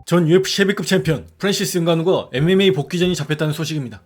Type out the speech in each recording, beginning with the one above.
전 UFC 헤비급 챔피언 프랜시스 응가누가 MMA 복귀전이 잡혔다는 소식입니다.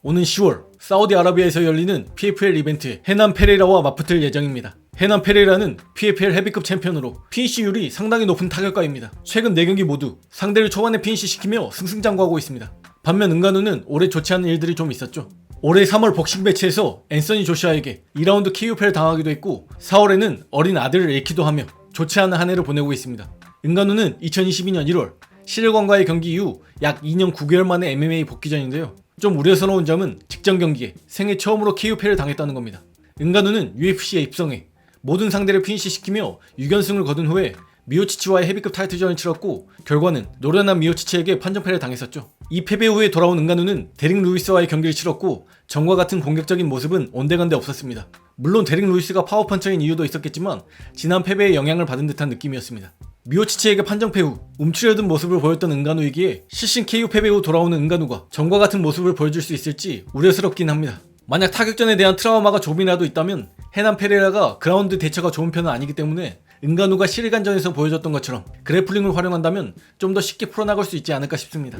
오는 10월 사우디아라비아에서 열리는 PFL 이벤트에 헤난 페레이라와 맞붙을 예정입니다. 헤난 페레이라는 PFL 헤비급 챔피언으로 피니시율이 상당히 높은 타격가입니다. 최근 4경기 모두 상대를 초반에 피니시시키며 승승장구하고 있습니다. 반면 응가누는 올해 좋지 않은 일들이 좀 있었죠. 올해 3월 복싱 매치에서 앤서니 조슈아에게 2라운드 KO패를 당하기도 했고 4월에는 어린 아들을 잃기도 하며 좋지 않은 한 해를 보내고 있습니다. 응가누는 2022년 1월 시르건과의 경기 이후 약 2년 9개월 만에 MMA 복귀전인데요. 좀 우려스러운 점은 직전 경기에 생애 처음으로 KO패를 당했다는 겁니다. 응가누는 UFC에 입성해 모든 상대를 피니시시키며 6연승을 거둔 후에 미오치치와의 헤비급 타이틀전을 치렀고 결과는 노련한 미오치치에게 판정패를 당했었죠. 이 패배 후에 돌아온 응가누는 데릭 루이스와의 경기를 치렀고 전과 같은 공격적인 모습은 온데간데 없었습니다. 물론 데릭 루이스가 파워펀처인 이유도 있었겠지만 지난 패배에 영향을 받은 듯한 느낌이었습니다. 미오치치에게 판정패 후 움츠려든 모습을 보였던 응가누이기에 실신 KO 패배 후 돌아오는 응가누가 전과 같은 모습을 보여줄 수 있을지 우려스럽긴 합니다. 만약 타격전에 대한 트라우마가 조금이라도 있다면 헤난 페레이라가 그라운드 대처가 좋은 편은 아니기 때문에 응가누가 시리간전에서 보여줬던 것처럼 그래플링을 활용한다면 좀 더 쉽게 풀어나갈 수 있지 않을까 싶습니다.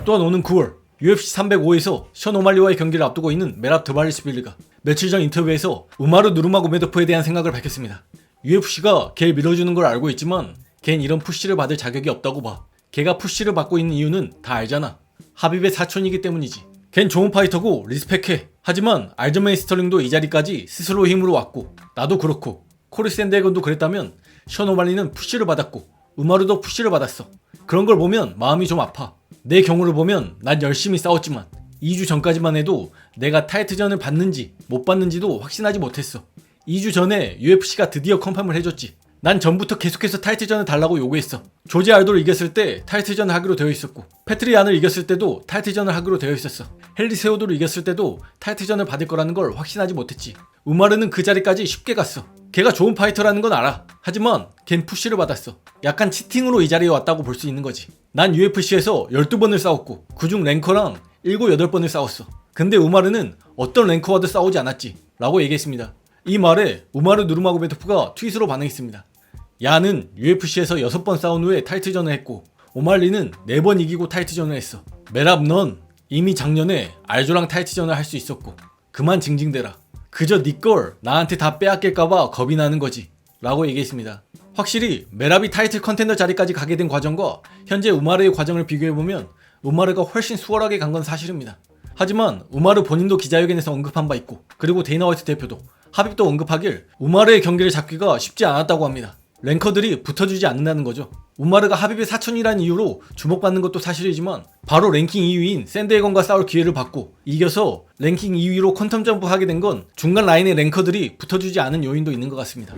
또한 오는 9월 UFC 305에서 션 오말리와의 경기를 앞두고 있는 메랍 드바리스빌리가 며칠 전 인터뷰에서 우마르 누르마고메도프에 대한 생각을 밝혔습니다. UFC가 걔를 밀어주는 걸 알고 있지만 걘 이런 푸시를 받을 자격이 없다고 봐. 걔가 푸시를 받고 있는 이유는 다 알잖아. 하빕의 사촌이기 때문이지. 걘 좋은 파이터고 리스펙해. 하지만 알저메인 스털링도 이 자리까지 스스로 힘으로 왔고 나도 그렇고 코리 샌드해건도 그랬다면 션 오말리는 푸시를 받았고 우마르도 푸시를 받았어. 그런 걸 보면 마음이 좀 아파. 내 경우를 보면 난 열심히 싸웠지만 2주 전까지만 해도 내가 타이틀전을 받는지 못 받는지도 확신하지 못했어. 2주 전에 UFC가 드디어 컨펌을 해줬지. 난 전부터 계속해서 타이틀전을 달라고 요구했어. 조지 알도를 이겼을 때 타이틀전을 하기로 되어 있었고 패트리안을 이겼을 때도 타이틀전을 하기로 되어 있었어. 헨리 세우도를 이겼을 때도 타이틀전을 받을 거라는 걸 확신하지 못했지. 우마르는 그 자리까지 쉽게 갔어. 걔가 좋은 파이터라는 건 알아. 하지만 걘 푸시를 받았어. 약간 치팅으로 이 자리에 왔다고 볼 수 있는 거지. 난 UFC에서 12번을 싸웠고 그중 랭커랑 7, 8번을 싸웠어. 근데 우마르는 어떤 랭커와도 싸우지 않았지 라고 얘기했습니다. 이 말에 우마르 누르마고메도프가 트윗으로 반응했습니다. 야는 UFC에서 6번 싸운 후에 타이틀전을 했고 오말리는 4번 이기고 타이틀전을 했어. 메랍 넌 이미 작년에 알조랑 타이틀전을 할 수 있었고 그만 징징대라. 그저 네 걸 나한테 다 빼앗길까봐 겁이 나는 거지 라고 얘기했습니다. 확실히 메랍이 타이틀 컨텐더 자리까지 가게 된 과정과 현재 우마르의 과정을 비교해보면 우마르가 훨씬 수월하게 간 건 사실입니다. 하지만 우마르 본인도 기자회견에서 언급한 바 있고 그리고 데이나 화이트 대표도 하빕도 언급하길 우마르의 경기를 잡기가 쉽지 않았다고 합니다. 랭커들이 붙어주지 않는다는 거죠. 우마르가 하빕의 사촌이라는 이유로 주목받는 것도 사실이지만 바로 랭킹 2위인 샌드해건과 싸울 기회를 받고 이겨서 랭킹 2위로 퀀텀 점프하게 된 건 중간 라인의 랭커들이 붙어주지 않은 요인도 있는 것 같습니다.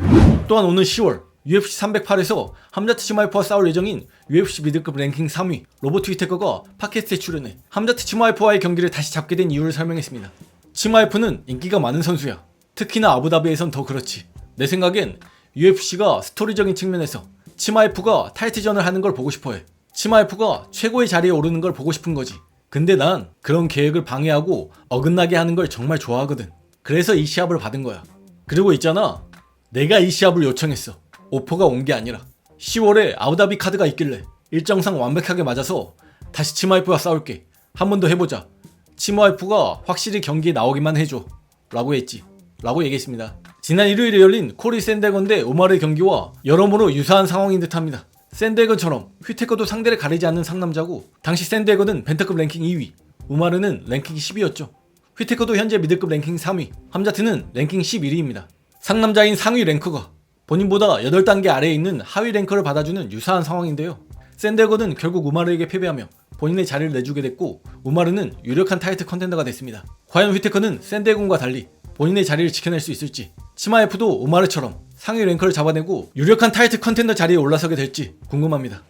또한 오는 10월 UFC 308에서 함자트 치마이프와 싸울 예정인 UFC 미들급 랭킹 3위 로버트 위테커가 팟캐스트에 출연해 함자트 치마이프와의 경기를 다시 잡게 된 이유를 설명했습니다. 치마이프는 인기가 많은 선수야. 특히나 아부다비에선 더 그렇지. 내 생각엔 UFC가 스토리적인 측면에서 치마이프가 타이틀전을 하는 걸 보고 싶어해. 치마이프가 최고의 자리에 오르는 걸 보고 싶은 거지. 근데 난 그런 계획을 방해하고 어긋나게 하는 걸 정말 좋아하거든. 그래서 이 시합을 받은 거야. 그리고 있잖아, 내가 이 시합을 요청했어. 오퍼가 온 게 아니라 10월에 아부다비 카드가 있길래 일정상 완벽하게 맞아서 다시 치마이프와 싸울게. 한 번 더 해보자. 치마이프가 확실히 경기에 나오기만 해줘 라고 했지 라고 얘기했습니다. 지난 일요일에 열린 코리 샌드해건 대 우마르의 경기와 여러모로 유사한 상황인 듯합니다. 샌드해건처럼 휘테커도 상대를 가리지 않는 상남자고 당시 샌드해건은 벤터급 랭킹 2위, 우마르는 랭킹 10위였죠. 휘테커도 현재 미들급 랭킹 3위, 함자트는 랭킹 11위입니다. 상남자인 상위 랭커가 본인보다 8단계 아래에 있는 하위 랭커를 받아주는 유사한 상황인데요. 샌드해건은 결국 우마르에게 패배하며 본인의 자리를 내주게 됐고 우마르는 유력한 타이틀 컨텐더가 됐습니다. 과연 휘테커는 샌드해건과 달리 본인의 자리를 지켜낼 수 있을지, 치마이프도 우마르처럼 상위 랭커를 잡아내고 유력한 타이틀 컨텐더 자리에 올라서게 될지 궁금합니다.